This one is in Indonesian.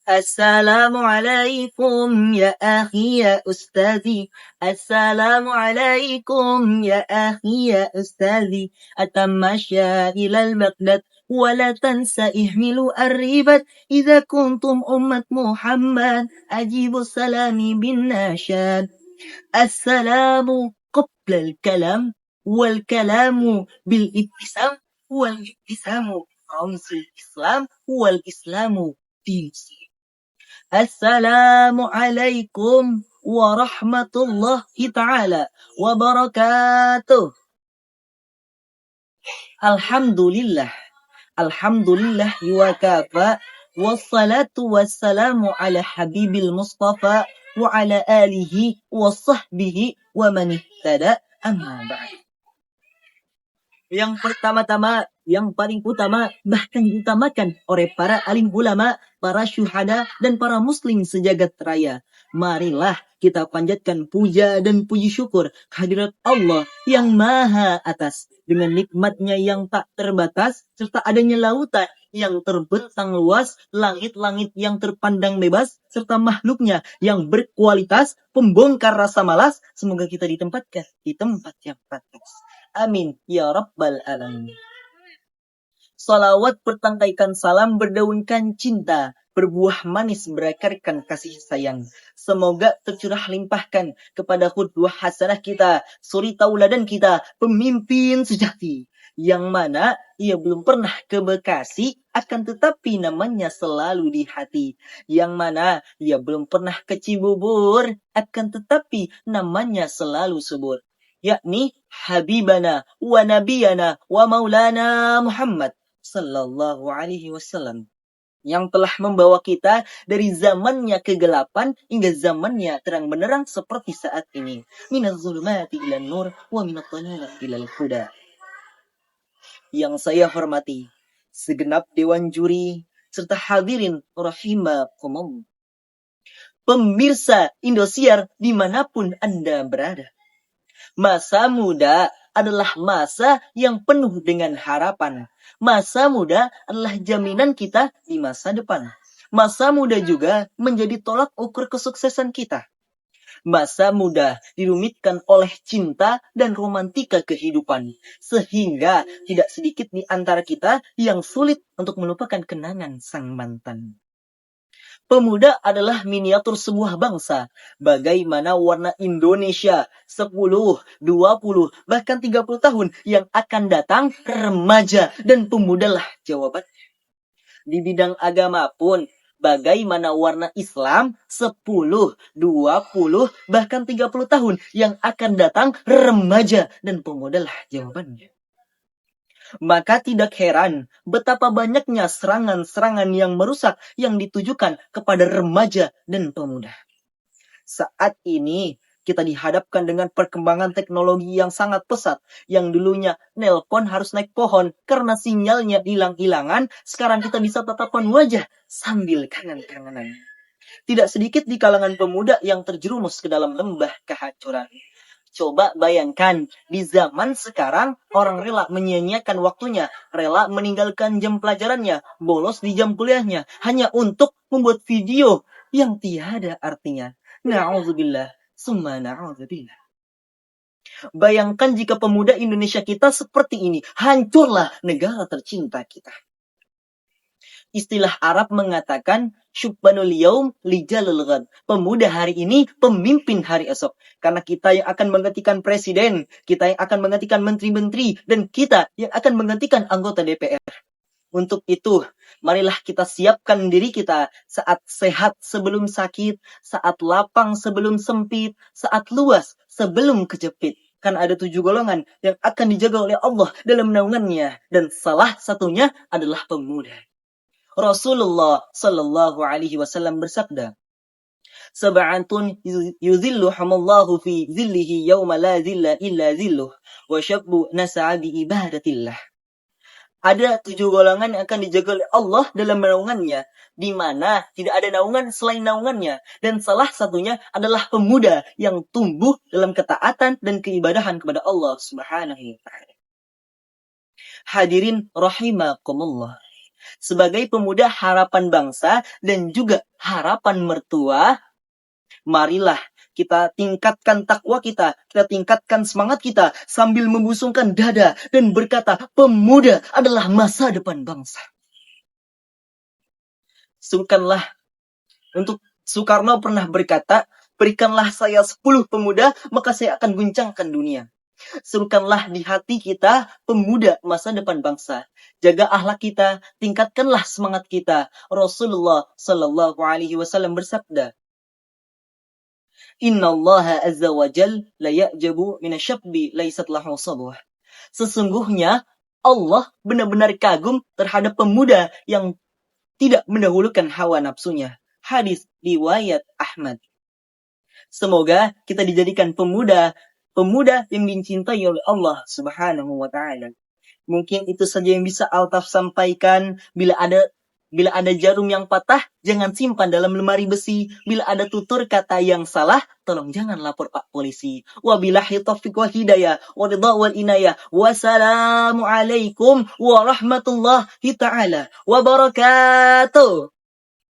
السلام عليكم يا أخي يا أستاذي. السلام عليكم يا أخي يا أستاذي. أتمشى إلى المقلد ولا تنسى احملوا الريبة. إذا كنتم أمة محمد أجيبوا السلام بالنشاد. السلام قبل الكلام والكلام بالابتسام والابتسام رمز الإسلام والإسلام دين الإسلام. السلام عليكم ورحمة الله تعالى وبركاته. Alhamdulillah. Alhamdulillah wa kafa. Wassalatu wassalamu ala habibil mustafa wa ala alihi wa sahbihi wa man ihtada amma ba'd. Yang pertama-tama, yang paling utama, bahkan diutamakan oleh para alim ulama, para syuhada, dan para muslim sejagat raya. Marilah kita panjatkan puja dan puji syukur kehadirat Allah yang maha atas. Dengan nikmatnya yang tak terbatas, serta adanya lautan yang terbentang luas, langit-langit yang terpandang bebas, serta makhluknya yang berkualitas, pembongkar rasa malas. Semoga kita ditempatkan di tempat yang pantas. Amin ya rabbal alamin. Salawat bertangkaikan salam berdaunkan cinta, berbuah manis berakarkan kasih sayang. Semoga tercurah limpahkan kepada qudwah hasanah kita, suri tauladan kita, pemimpin sejati. Yang mana ia belum pernah ke Bekasi, akan tetapi namanya selalu di hati. Yang mana ia belum pernah ke Cibubur, akan tetapi namanya selalu subur. Yakni Habibana wa Nabiyana wa Maulana Muhammad sallallahu alaihi wasallam, yang telah membawa kita dari zamannya kegelapan hingga zamannya terang benderang seperti saat ini. Minaz zulumati ilan nur wa minat dhalalati ilal huda. Yang saya hormati segenap dewan juri serta hadirin rahimakumullah, pemirsa Indosiar dimanapun Anda berada. Masa muda adalah masa yang penuh dengan harapan. Masa muda adalah jaminan kita di masa depan. Masa muda juga menjadi tolak ukur kesuksesan kita. Masa muda dirumitkan oleh cinta dan romantika kehidupan. Sehingga tidak sedikit di antara kita yang sulit untuk melupakan kenangan sang mantan. Pemuda adalah miniatur sebuah bangsa. Bagaimana warna Indonesia 10, 20, bahkan 30 tahun yang akan datang, remaja dan pemudalah jawaban. Di bidang agama pun, bagaimana warna Islam 10, 20, bahkan 30 tahun yang akan datang, remaja dan pemudalah jawabannya. Maka tidak heran betapa banyaknya serangan-serangan yang merusak yang ditujukan kepada remaja dan pemuda. Saat ini kita dihadapkan dengan perkembangan teknologi yang sangat pesat. Yang dulunya nelpon harus naik pohon karena sinyalnya hilang-hilangan, sekarang kita bisa tatapan wajah sambil kangen-kangenan. Tidak sedikit di kalangan pemuda yang terjerumus ke dalam lembah kehancuran. Coba bayangkan, di zaman sekarang orang rela menyia-nyiakan waktunya, rela meninggalkan jam pelajarannya, bolos di jam kuliahnya, hanya untuk membuat video yang tiada artinya. Na'udzubillah, summa na'udzubillah. Bayangkan jika pemuda Indonesia kita seperti ini, hancurlah negara tercinta kita. Istilah Arab mengatakan syubbanul yaum lijalul ghad. Pemuda hari ini, pemimpin hari esok. Karena kita yang akan menggantikan presiden, kita yang akan menggantikan menteri-menteri, dan kita yang akan menggantikan anggota DPR. Untuk itu, marilah kita siapkan diri kita saat sehat sebelum sakit, saat lapang sebelum sempit, saat luas sebelum kejepit. Karena ada 7 golongan yang akan dijaga oleh Allah dalam naungannya. Dan salah satunya adalah pemuda. Rasulullah sallallahu alaihi wasallam bersabda, "Sab'atun yuzilluhumullahu fi zillihi yawma la zilla illa zilluh, wa syabbu nasa'a bi ibadatillah." Ada 7 golongan yang akan dijaga oleh Allah dalam naungannya, di mana tidak ada naungan selain naungannya, dan salah satunya adalah pemuda yang tumbuh dalam ketaatan dan keibadahan kepada Allah Subhanahu wa taala. Hadirin rahimakumullah. Sebagai pemuda harapan bangsa dan juga harapan mertua, marilah kita tingkatkan takwa kita tingkatkan semangat kita sambil membusungkan dada dan berkata, pemuda adalah masa depan bangsa. Untuk Soekarno pernah berkata, berikanlah saya 10 pemuda, maka saya akan guncangkan dunia. Serukanlah di hati kita pemuda masa depan bangsa. Jaga akhlak kita, tingkatkanlah semangat kita. Rasulullah Shallallahu Alaihi Wasallam bersabda, Innallaha azza wa jal la ya'jabu minasyabbi laysat lahu sabuh. Sesungguhnya Allah benar-benar kagum terhadap pemuda yang tidak mendahulukan hawa nafsunya. Hadis riwayat Ahmad. Semoga kita dijadikan pemuda yang dicintai oleh Allah Subhanahu wa taala. Mungkin itu saja yang bisa Altaf sampaikan. Bila ada jarum yang patah, jangan simpan dalam lemari besi. Bila ada tutur kata yang salah, tolong jangan lapor Pak Polisi. Wabillahi taufiq wa hidayah wa ridha wal inayah. Wassalamualaikum warahmatullahi taala wabarakatuh.